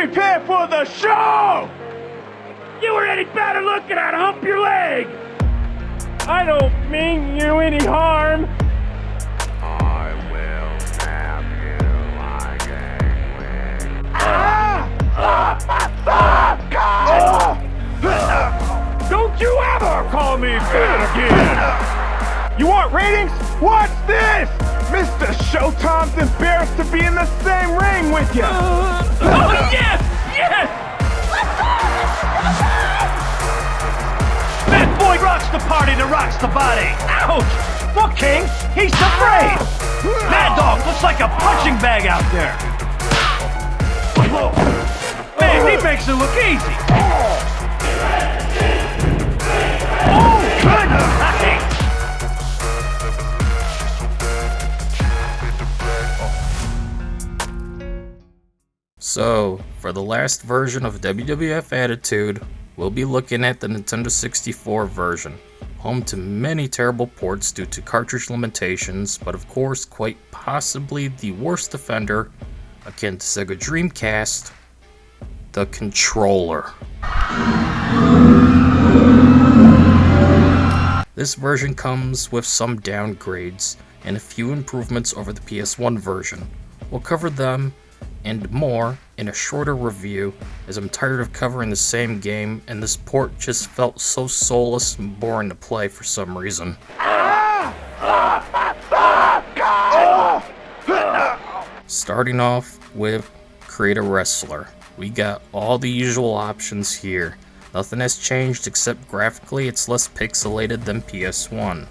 prepare for the show! You were any better looking, I'd hump your leg! I don't mean you any harm. I will stab you like a wig. Don't you ever call me fat again! You want ratings? Watch this! Mr. Showtime's embarrassed to be in the same ring with you! Oh, yes! Yes! That boy rocks the party that rocks the body. Ouch! Look, King, he's afraid. Mad Dog looks like a punching bag out there. Man, he makes it look easy. Oh, good night. So, for the last version of WWF Attitude, we'll be looking at the Nintendo 64 version, home to many terrible ports due to cartridge limitations, but of course quite possibly the worst offender, akin to Sega Dreamcast, the controller. This version comes with some downgrades and a few improvements over the PS1 version. We'll cover them and more in a shorter review, as I'm tired of covering the same game and this port just felt so soulless and boring to play for some reason. Starting off with Create a Wrestler. We got all the usual options here. Nothing has changed except graphically it's less pixelated than PS1,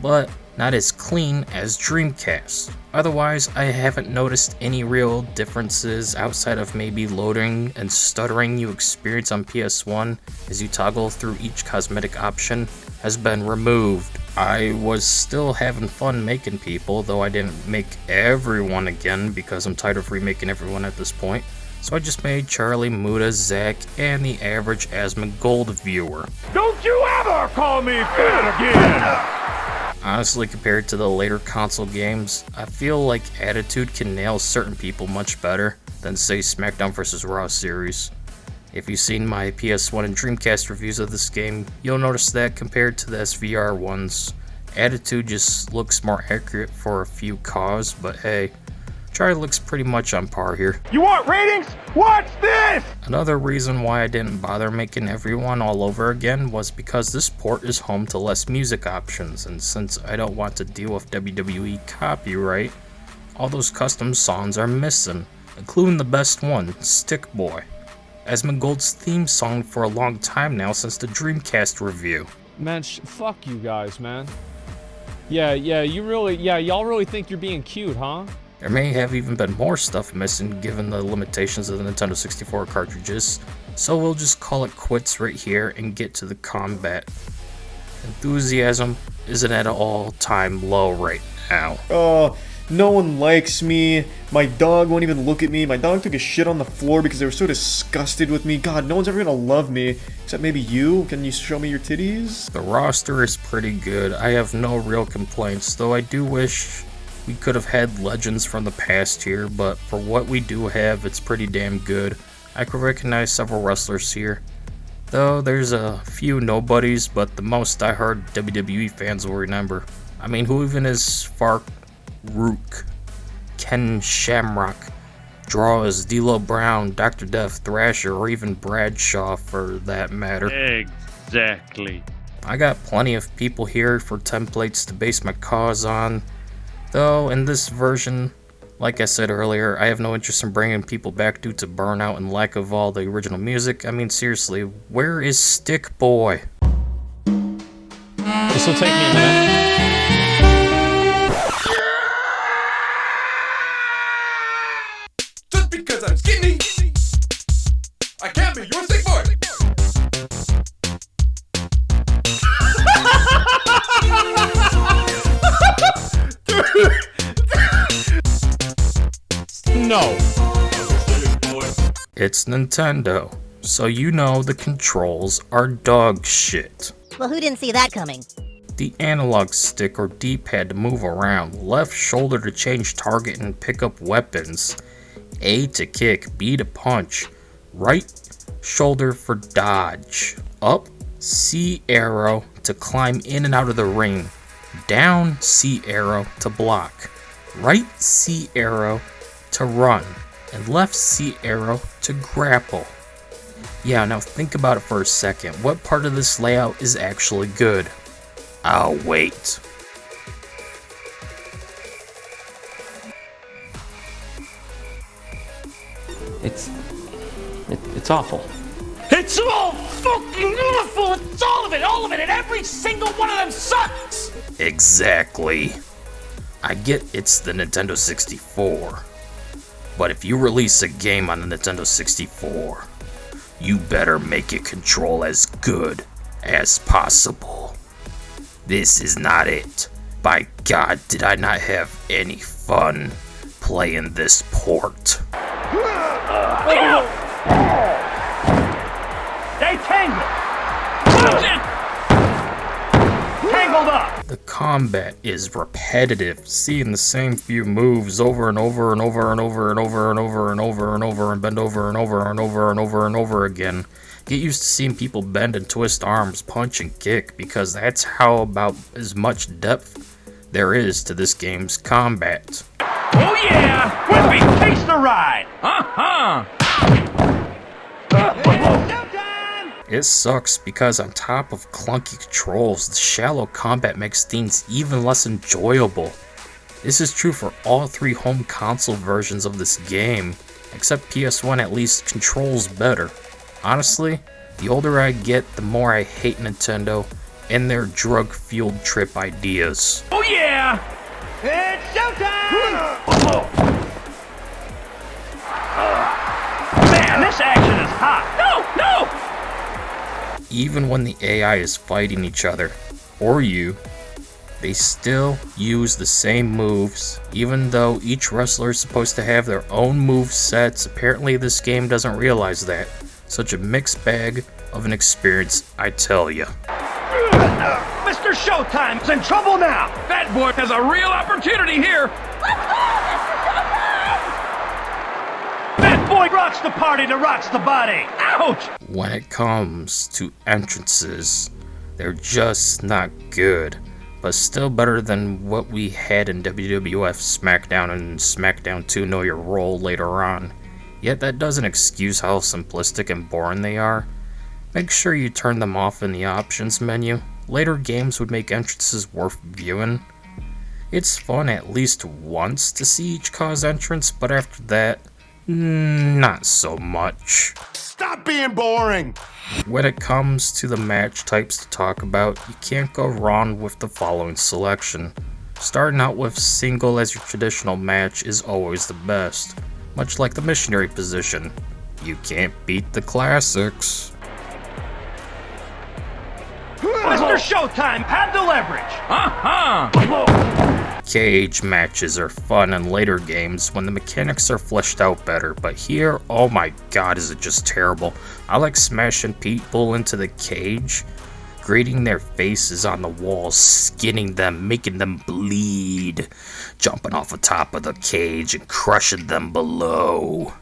but not as clean as Dreamcast. Otherwise, I haven't noticed any real differences outside of maybe loading and stuttering you experience on PS1 as you toggle through each cosmetic option has been removed. I was still having fun making people, though I didn't make everyone again because I'm tired of remaking everyone at this point. So I just made Charlie, Muda, Zack, and the average Asmongold viewer. Don't you ever call me fat again! Honestly, compared to the later console games, I feel like Attitude can nail certain people much better than say SmackDown vs. Raw series. If you've seen my PS1 and Dreamcast reviews of this game, you'll notice that compared to the SVR ones, Attitude just looks more accurate for a few caws, but hey, Charlie looks pretty much on par here. You want ratings? Watch this! Another reason why I didn't bother making everyone all over again was because this port is home to less music options, and since I don't want to deal with WWE copyright, all those custom songs are missing, including the best one, Stick Boy, Asmongold's theme song for a long time now since the Dreamcast review. Man, fuck you guys, man. Y'all really think you're being cute, huh? There may have even been more stuff missing given the limitations of the Nintendo 64 cartridges, so we'll just call it quits right here and get to the combat. Enthusiasm isn't at an all-time low right now. Oh, no one likes me. My dog won't even look at me. My dog took a shit on the floor because they were so disgusted with me. God, no one's ever gonna love me. Except maybe you. Can you show me your titties? The roster is pretty good. I have no real complaints, though I do wish we could have had legends from the past here, but for what we do have, it's pretty damn good. I could recognize several wrestlers here, though there's a few nobodies, but the most diehard WWE fans will remember. I mean, who even is Rook, Ken Shamrock, Draw as D'Lo Brown, Dr. Death, Thrasher, or even Bradshaw for that matter. Exactly. I got plenty of people here for templates to base my cause on. Though, in this version, like I said earlier, I have no interest in bringing people back due to burnout and lack of all the original music. I mean, seriously, where is Stick Boy? This will take me a minute. Just because I'm skinny, I can't be your Stick Boy! No. It's Nintendo, so you know the controls are dog shit. Well, who didn't see that coming? The analog stick or D-pad to move around, left shoulder to change target and pick up weapons, A to kick, B to punch, right shoulder for dodge, up C arrow to climb in and out of the ring, down C arrow to block, right C arrow to run, and left C arrow to grapple. Yeah, now think about it for a second. What part of this layout is actually good? I'll wait. It's awful. It's all fucking awful! It's all of it, and every single one of them sucks! Exactly. I get it's the Nintendo 64, but if you release a game on the Nintendo 64, you better make it control as good as possible. This is not it. By God, did I not have any fun playing this port. They tangled! Tangled up! The combat is repetitive, seeing the same few moves over and over and over and over and over and over and over and over and bend over and over and over and over and over again. Get used to seeing people bend and twist arms, punch and kick, because that's how about as much depth there is to this game's combat. Oh yeah! Whippy, taste the ride! It sucks because on top of clunky controls, the shallow combat makes things even less enjoyable. This is true for all three home console versions of this game, except PS1 at least controls better. Honestly, the older I get, the more I hate Nintendo and their drug-fueled trip ideas. Oh yeah! It's showtime! Man, this action is hot! No! Even when the AI is fighting each other, or you, they still use the same moves, even though each wrestler is supposed to have their own move sets. Apparently this game doesn't realize that. Such a mixed bag of an experience, I tell ya. Mr. Showtime's in trouble now! That boy has a real opportunity here. That boy rocks the party that rocks the body! Ouch! When it comes to entrances, they're just not good, but still better than what we had in WWF SmackDown and SmackDown 2 Know Your Role later on. Yet that doesn't excuse how simplistic and boring they are. Make sure you turn them off in the options menu. Later games would make entrances worth viewing. It's fun at least once to see each cause entrance, but after that, not so much. Stop being boring! When it comes to the match types to talk about, you can't go wrong with the following selection. Starting out with single as your traditional match is always the best. Much like the missionary position, you can't beat the classics. Mr. Showtime, have the leverage! Cage matches are fun in later games when the mechanics are fleshed out better, but here, oh my god, is it just terrible. I like smashing people into the cage, grating their faces on the walls, skinning them, making them bleed, jumping off the top of the cage and crushing them below.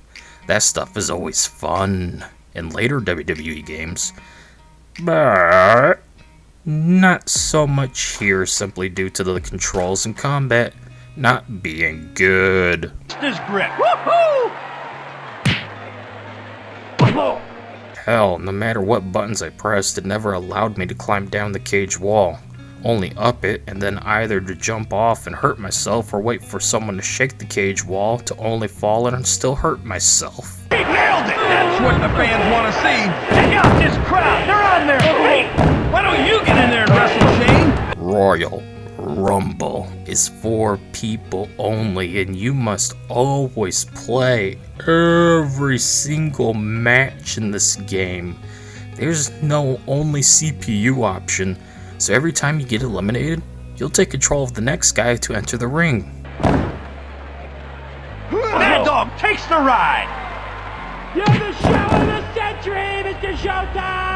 That stuff is always fun in later WWE games, but not so much here simply due to the controls and combat not being good. This grip! Woohoo! Hell, no matter what buttons I pressed, it never allowed me to climb down the cage wall. Only up it, and then either to jump off and hurt myself or wait for someone to shake the cage wall to only fall in and still hurt myself. He nailed it! That's what the fans want to see. Check out this crowd! They're on there! Hey! Why don't you get in there and wrestle, Shane? Royal Rumble is for people only, and you must always play every single match in this game. There's no only CPU option, so every time you get eliminated, you'll take control of the next guy to enter the ring. Mad Dog takes the ride! You're the show of the century, Mr. Showtime!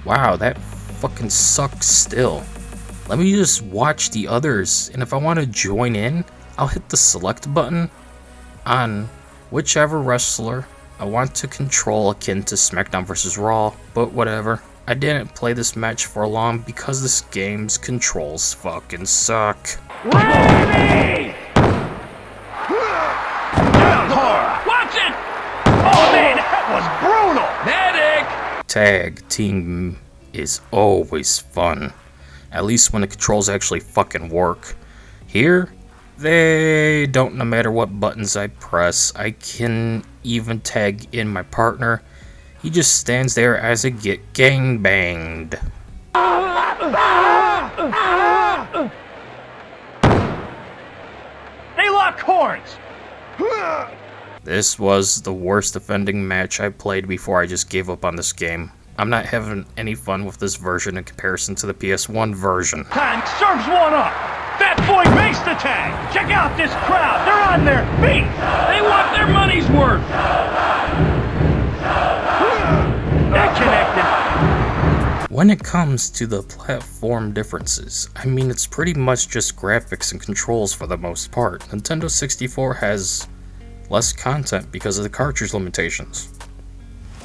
Wow, that fucking sucks still. Let me just watch the others, and if I want to join in, I'll hit the select button on whichever wrestler I want to control, akin to SmackDown vs. Raw, but whatever. I didn't play this match for long because this game's controls fucking suck. Ready! Down hard! Watch it! Oh man, that was brutal! Medic! Tag team is always fun. At least when the controls actually fucking work. Here, they don't. No matter what buttons I press, I can even tag in my partner. He just stands there as I get gangbanged. They lock horns! This was the worst offending match I played before I just gave up on this game. I'm not having any fun with this version in comparison to the PS1 version. Hank serves one up! Fat boy makes the tag! Check out this crowd! They're on their feet! They want their money's worth! They're connected! When it comes to the platform differences, I mean it's pretty much just graphics and controls for the most part. Nintendo 64 has less content because of the cartridge limitations.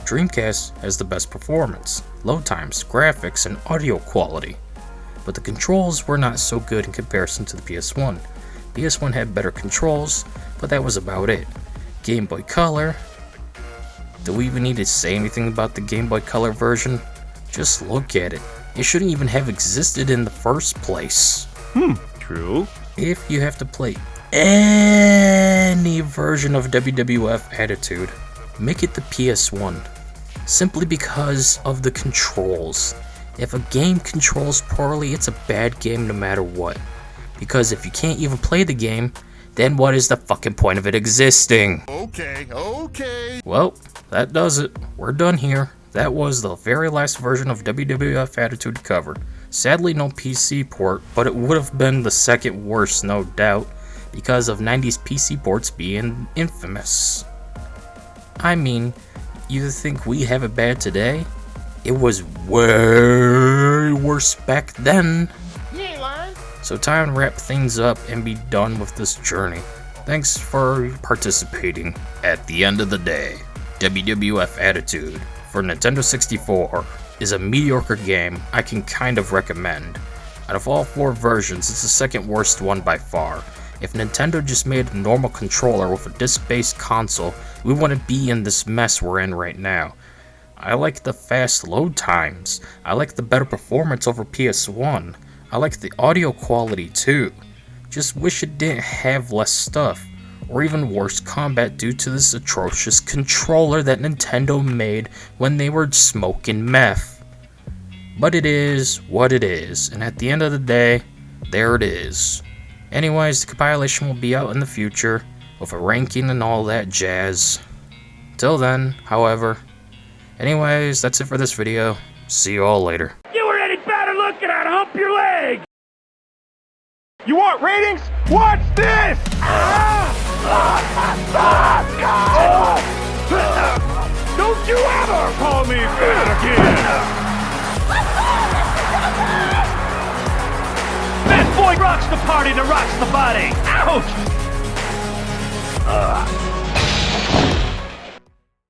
Dreamcast has the best performance, load times, graphics, and audio quality. But the controls were not so good in comparison to the PS1. PS1 had better controls, but that was about it. Game Boy Color. Do we even need to say anything about the Game Boy Color version? Just look at it. It shouldn't even have existed in the first place. True. If you have to play any version of WWF Attitude, make it the PS1. Simply because of the controls. If a game controls poorly, it's a bad game no matter what. Because if you can't even play the game, then what is the fucking point of it existing? Okay. Well, that does it. We're done here. That was the very last version of WWF Attitude covered. Sadly, no PC port, but it would have been the second worst, no doubt, because of 90s PC ports being infamous. I mean, you think we have it bad today? It was way worse back then. So time to wrap things up and be done with this journey. Thanks for participating. At the end of the day, WWF Attitude for Nintendo 64 is a mediocre game I can kind of recommend. Out of all 4 versions, it's the second worst one by far. If Nintendo just made a normal controller with a disc-based console, we wouldn't be in this mess we're in right now. I like the fast load times. I like the better performance over PS1. I like the audio quality too. Just wish it didn't have less stuff, or even worse combat due to this atrocious controller that Nintendo made when they were smoking meth. But it is what it is, and at the end of the day, there it is. Anyways, the compilation will be out in the future, with a ranking and all that jazz. Till then, however, anyways, that's it for this video. See you all later. You were any better looking at hump your leg! You want ratings? Watch this! Don't you ever call me fat again! Fat boy rocks the party that rocks the body! Ouch!